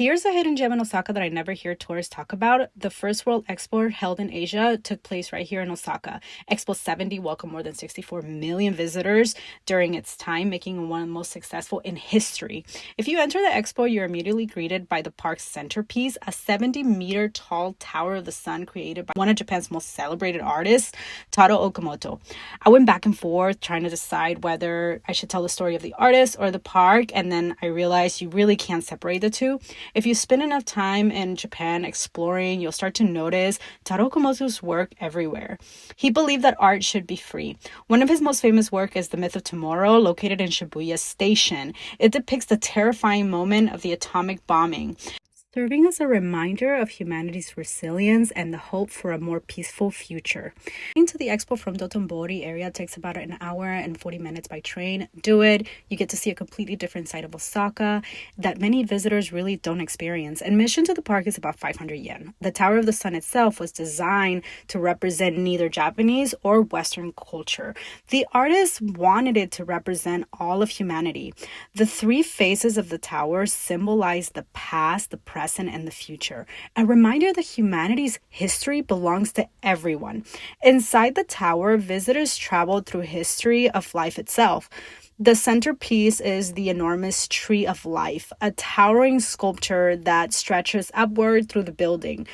Here's a hidden gem in Osaka that I never hear tourists talk about. The first World Expo held in Asia took place right here in Osaka. Expo 70 welcomed more than 64 million visitors during its time, making it one of the most successful in history. If you enter the expo, you're immediately greeted by the park's centerpiece, a 70-meter tall Tower of the Sun created by one of Japan's most celebrated artists, Tarō Okamoto. I went back and forth trying to decide whether I should tell the story of the artist or the park, and then I realized you really can't separate the two. If you spend enough time in Japan exploring, you'll start to notice Tarō Okamoto's work everywhere. He believed that art should be free. One of his most famous work is The Myth of Tomorrow, located in Shibuya Station. It depicts the terrifying moment of the atomic bombing, serving as a reminder of humanity's resilience and the hope for a more peaceful future. Getting to the expo from Dotonbori area takes about an hour and 40 minutes by train. Do it. You get to see a completely different side of Osaka that many visitors really don't experience. Admission to the park is about 500 yen. The Tower of the Sun itself was designed to represent neither Japanese or Western culture. The artist wanted it to represent all of humanity. The three faces of the tower symbolize the past, the present, and the future. A reminder that humanity's history belongs to everyone. Inside the tower, visitors travel through history of life itself. The centerpiece is the enormous Tree of Life, a towering sculpture that stretches upward through the building,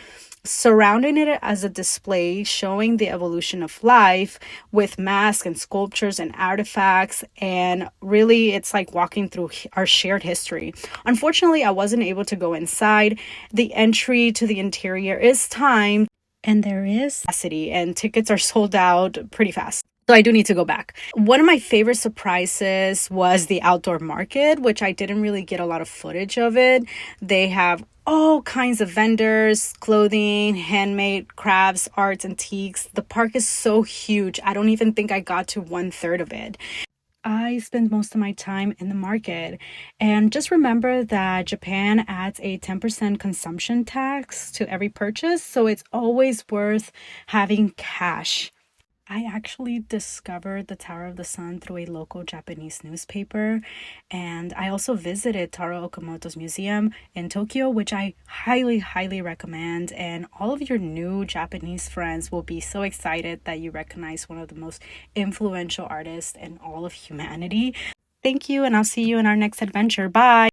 surrounding it as a display showing the evolution of life with masks and sculptures and artifacts. And really, it's like walking through our shared history. Unfortunately, I wasn't able to go inside. The entry to the interior is timed, and there is capacity, and tickets are sold out pretty fast. So I do need to go back. One of my favorite surprises was the outdoor market, which I didn't really get a lot of footage of it. They have all kinds of vendors, clothing, handmade crafts, arts, antiques. The park is so huge. I don't even think I got to 1/3 of it. I spend most of my time in the market. And just remember that Japan adds a 10% consumption tax to every purchase, so it's always worth having cash. I actually discovered the Tower of the Sun through a local Japanese newspaper, and I also visited Tarō Okamoto's museum in Tokyo, which I highly, highly recommend, and all of your new Japanese friends will be so excited that you recognize one of the most influential artists in all of humanity. Thank you, and I'll see you in our next adventure. Bye!